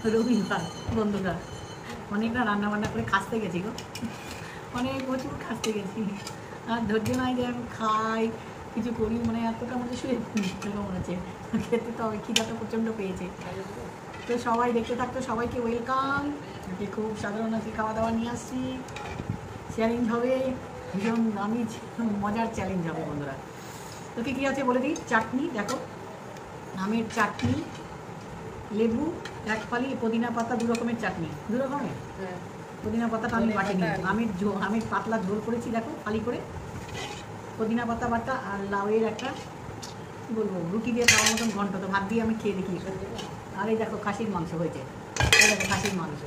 রবিবার বন্ধুরা অনেকটা রান্না বান্না করে খাসতে গেছি গো, অনেক প্রচুর খাসতে গেছি। আর ধৈর্য নাই যে আমি খাই কিছু করি, মানে এতটা মধ্যে শুয়ে এরকম মনে হচ্ছে। খেতে তো হবে, খিদাটা প্রচণ্ড পেয়েছে। তো সবাই দেখতে থাকতো, সবাইকে ওয়েলকাম। খুব সাধারণ আজকে খাওয়া দাওয়া নিয়ে আসছি, চ্যালেঞ্জ হবে, ভীষণ দামি মজার চ্যালেঞ্জ হবে বন্ধুরা। তো কী কী আছে বলে দিই। চাটনি দেখো, আমের চাটনি, লেবু এক ফালি, পুদিনা পাতা, দু রকমের চাটনি, দু রকমের। পুদিনা পাতাটা আমি বাটিনি, আমের পাতলা ঝোল করেছি দেখো ফালি করে, পুদিনা পাতা বাটা, আর লাউয়ের একটা কী বলবো রুটি দিয়ে খাওয়ার মতন ঘন্ট, তো ভাত দিয়ে আমি খেয়ে দেখি। আর এই দেখো খাসির মাংস হয়েছে, এই দেখো খাসির মাংস,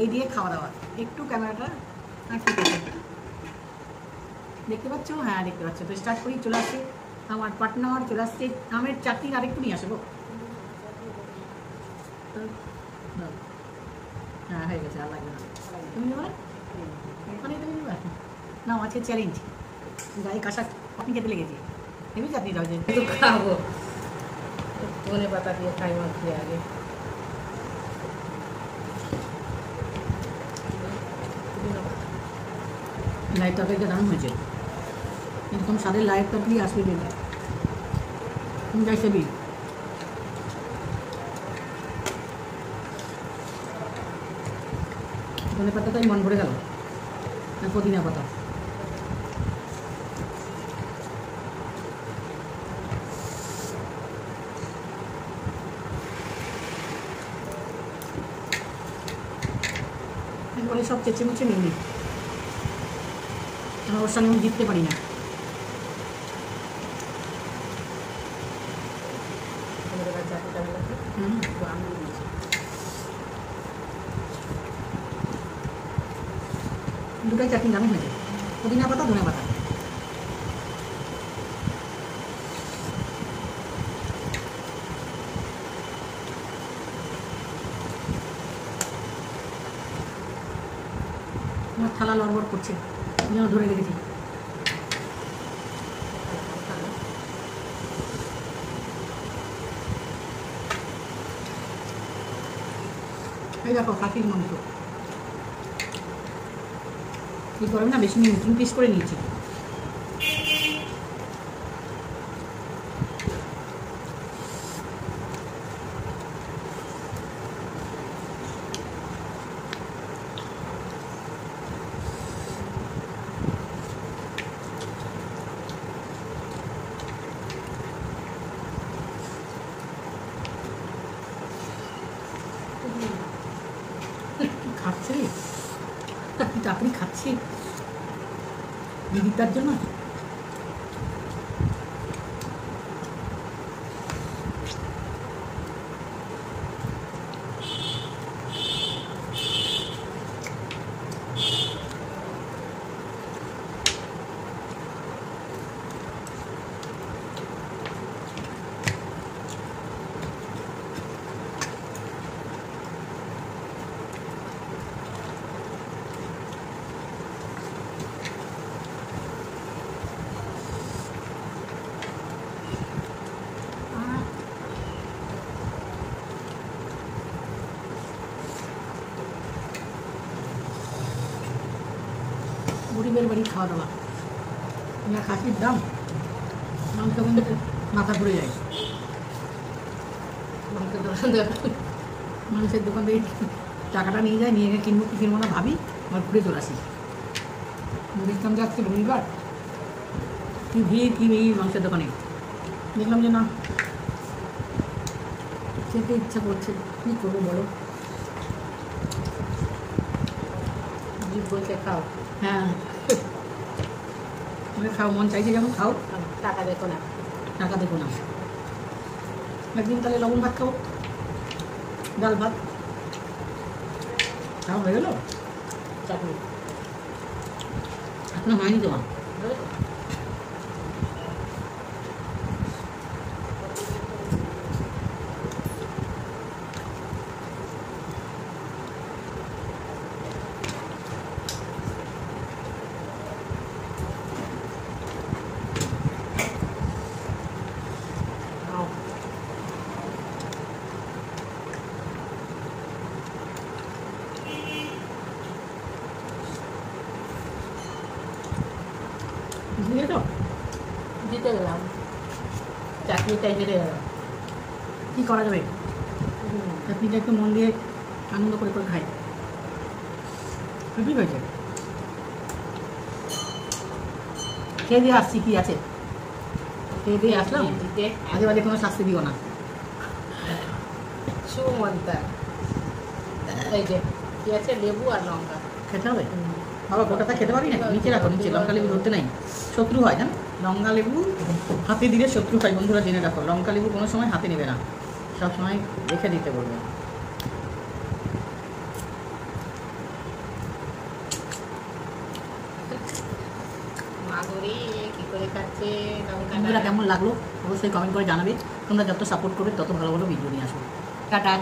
এই দিয়ে খাওয়া দাওয়া। একটু ক্যামেরাটা দেখতে পাচ্ছ? হ্যাঁ দেখতে পাচ্ছ। তো স্টার্ট করি, চলে আসছে আমার পার্টনার, চলে আসছে। আমের চাটনির আরেকটু নিয়ে আসবো। হ্যাঁ হয়ে গেছে, আর লাগবে না। তুমি নেবে ওখানেই, তুমি নেবে না। আজকে চ্যালেঞ্জ, গায়ে কাঁসা আপনি খেতে লেগেছি, এমনি চাটনি দাও যে খাবো। ধনে পাতা দিয়ে খাই মাখিয়ে আগে। লাইট তরকারিটা দারুণ হয়েছে, এরকম স্বাদের লাইট তরকারি আসবে দেবে। তুমি যাই সেবি ধনে পাতাটাই মন ভরে গেল, আর পুদিনা পাতা। এরপরে সব চেঁচে মুছে নিয়ে নিই, ওর সঙ্গে আমি জিততে পারি না। দুটাই চাটনি দারুণ হয়েছে, পুদিনা পাতা ধনে পাতা। আমার থালা লড়বড় করছে, আমি ধরে রেখেছি। এই দেখো খাসির মাংস, এই গরম না বেশি নিয়ে 3 পিস করে নিয়েছি। খাচ্ছে চাকরি খাচ্ছি দিদিটার জন্য। গরিবের বাড়ি খাওয়া দাওয়া, না খাসির দাম মাংস কিন্তু মাথা ঘুরে যায়। মাংসের দোকান থেকে টাকাটা নিয়ে যায়, নিয়ে গিয়ে কিনবো কি কিনবো না ভাবি, আর ঘুরে চলে আসি। দেখলাম যে আজকে রবিবার, কি ভিড় কি ভিড় মাংসের দোকানে। দেখলাম যে না খেতে ইচ্ছা করছে, কী করবো বলো। জিভ বলতে খাও। হ্যাঁ খাও, মন চাইছে যেমন খাও, টাকা দেখো না, টাকা দেখো না। একদিন তাহলে লবণ ভাত খাও, ডাল ভাত খাও, হয়ে গেল। চাটনি এখনো হয়নি তোমার? জিতে গেলাম, চাকরিটাই হেরে গেলাম। কী করা যাবে, চাটনিটা একটু মন দিয়ে আনন্দ করে করে খাই। ঠিক হয়েছে, খেয়ে দিয়ে আসছি, কি আছে খেয়ে দিয়ে আসলাম, জিতে আজে বাজে কোনো শাস্তি দিও না। সুমন্তা, এই যে কি আছে, লেবু আর লঙ্কা। খেতে হবে বাবা, গোটাটা খেতে পারি না, নিচে রাখো, নিচে লঙ্কা লেবু ধরতে নাই, শত্রু হয় জানো, লঙ্কা লেবু হাতে দিলে শত্রু হয়, বন্ধুরা জেনে রাখো, লঙ্কা লেবু কোনো সময় হাতে নেবে না, সব সময় রেখে দিতে বলবে। মাগুরি কি করে খাচ্ছে বন্ধুরা লঙ্কাটা। কেমন লাগলো অবশ্যই কমেন্ট করে জানাবে, তোমরা যত সাপোর্ট করবে তত ভালো ভালো ভিডিও নিয়ে আসবো। টাটা।